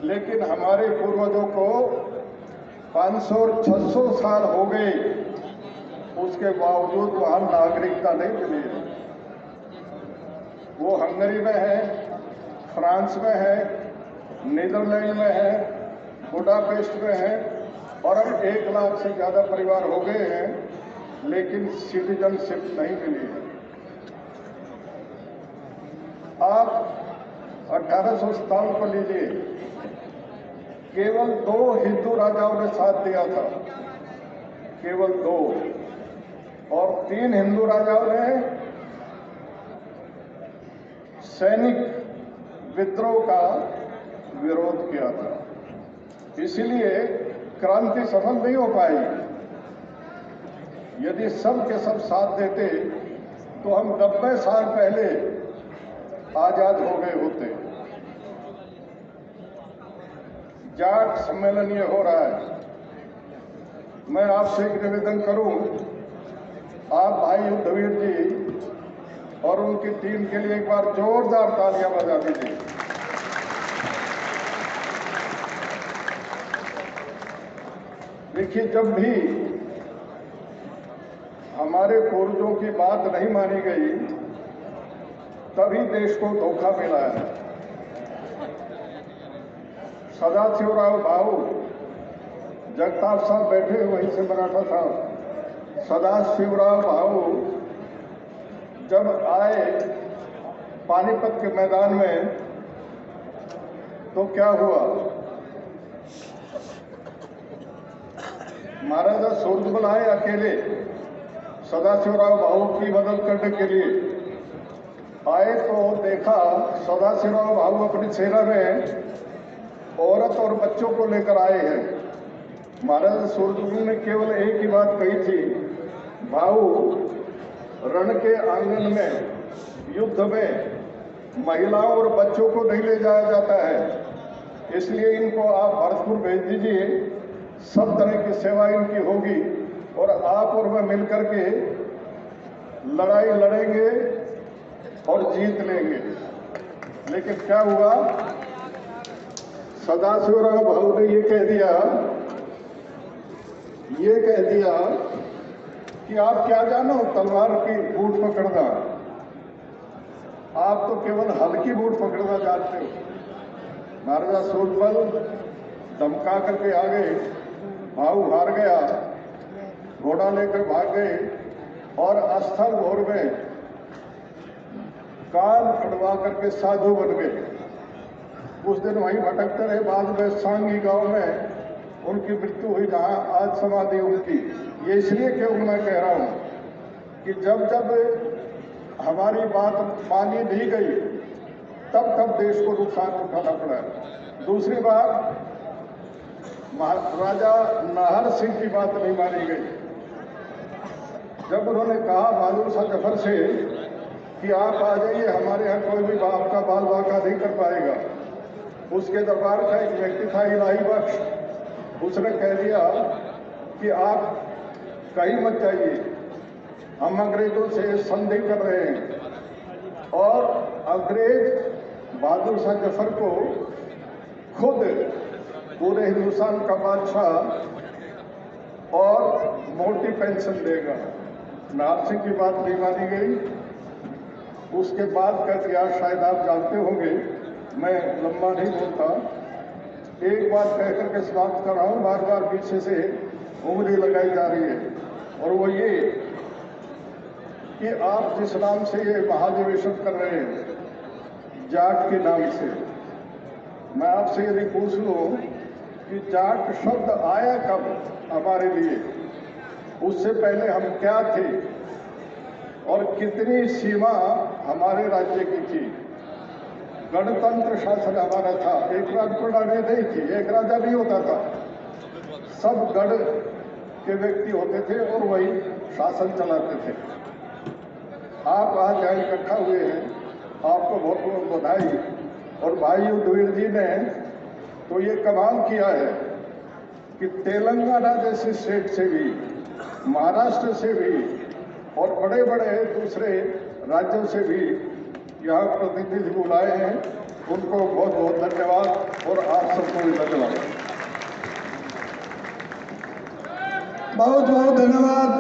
लेकिन हमारे पूर्वजों को 500 और 600 साल हो गए, उसके बावजूद वहां नागरिकता नहीं मिली है। वो हंगरी में है, फ्रांस में है, नीदरलैंड में है, बुडापेस्ट में है, और अब 1 लाख से ज्यादा परिवार हो गए हैं, लेकिन सिटीजनशिप नहीं मिली है। आप 1857 को लीजिए, केवल 2 हिंदू राजाओं ने साथ दिया था, केवल 2, और 3 हिंदू राजाओं ने सैनिक विद्रोह का विरोध किया था। इसलिए क्रांति सफल नहीं हो पाई। यदि सब के सब साथ देते तो हम 90 साल पहले आजाद हो गए होते। जाट सम्मेलन ये हो रहा है, मैं आपसे एक निवेदन करूं, आप भाई उद्धवीर जी और उनकी टीम के लिए एक बार जोरदार तालियां बजा दीजिए। देखिए, जब भी हमारे पूर्वजों की बात नहीं मानी गई, तभी देश को धोखा मिला है। सदाशिवराव भाऊ, जगताप साहब बैठे वहीं से मराठा साहब, सदाशिवराव भाऊ जब आए पानीपत के मैदान में, तो क्या हुआ? महाराजा सूरजमल आए अकेले सदाशिवराव भाऊ की मदद करने के लिए आए, तो देखा सदाशिवराव भाऊ अपनी सेना में औरत और बच्चों को लेकर आए हैं। महाराजा सूरजमल ने केवल एक ही बात कही थी, भाऊ, रण के आंगन में युद्ध में महिलाओं और बच्चों को नहीं ले जाया जाता है, इसलिए इनको आप भरतपुर भेज दीजिए, सब तरह की सेवा इनकी होगी और आप और मैं मिलकर के लड़ाई लड़ेंगे और जीत लेंगे। लेकिन क्या हुआ? सदाशिवराव भाऊ ने ये कह दिया कि आप क्या जानो तलवार की बूट पकड़ना, आप तो केवल हल्की बूट पकड़ना जानते हो। महाराजा सूरजमल धमका करके आ गए, भाऊ हार गया, घोड़ा लेकर भाग गए और अस्थल भोर में कान फटवा करके साधु बन गए। कुछ दिन वहीं भटकते रहे, बाद में सांगी गांव में उनकी मृत्यु हुई, जहां आज समाधि उनकी। ये इसलिए क्यों मैं कह रहा हूं कि जब जब हमारी बात मानी नहीं गई, तब तब देश को नुकसान उठाना पड़ा। दूसरी बात, महाराजा नाहर सिंह की बात नहीं मानी गई। जब उन्होंने कहा बहादुर शाह जफर से कि आप आ जाइए, हमारे यहाँ कोई भी बाप का बाल वाका नहीं कर पाएगा, उसके दरबार का एक व्यक्ति था इलाही बख्श, उसने कह दिया कि आप कहीं मत जाइए, हम अंग्रेजों से संधि कर रहे हैं। और अंग्रेज बहादुर शाह जफर को खुद पूरे हिंदुस्तान का बादशाह और मोटी पेंशन देगा। नाहर सिंह की बात नहीं मानी गई। उसके बाद का इतिहास शायद आप जानते होंगे, मैं लंबा नहीं बोलता, एक बात कह करके समाप्त कर रहा हूं, बार बार पीछे से उंगली लगाई जा रही है, और वो ये कि आप जिस नाम से ये महाधिवेशन कर रहे हैं, जाट के नाम से, मैं आपसे यदि पूछ लूं कि जाट शब्द आया कब हमारे लिए, उससे पहले हम क्या थे और कितनी सीमा हमारे राज्य की थी। गणतंत्र शासन हमारा था, एक राज प्रणाली नहीं थी, एक राजा नहीं होता था, सब गण के व्यक्ति होते थे और वही शासन चलाते थे। आप आज यहाँ इकट्ठा हुए हैं, आपको बहुत बहुत बधाई। और भाई उद्धवीर जी ने तो ये कमाल किया है कि तेलंगाना जैसे स्टेट से भी, महाराष्ट्र से भी और बड़े बड़े दूसरे राज्यों से भी यहाँ प्रतिनिधि बुलाए हैं उनको बहुत बहुत धन्यवाद और आप सबको भी धन्यवाद। बहुत बहुत धन्यवाद।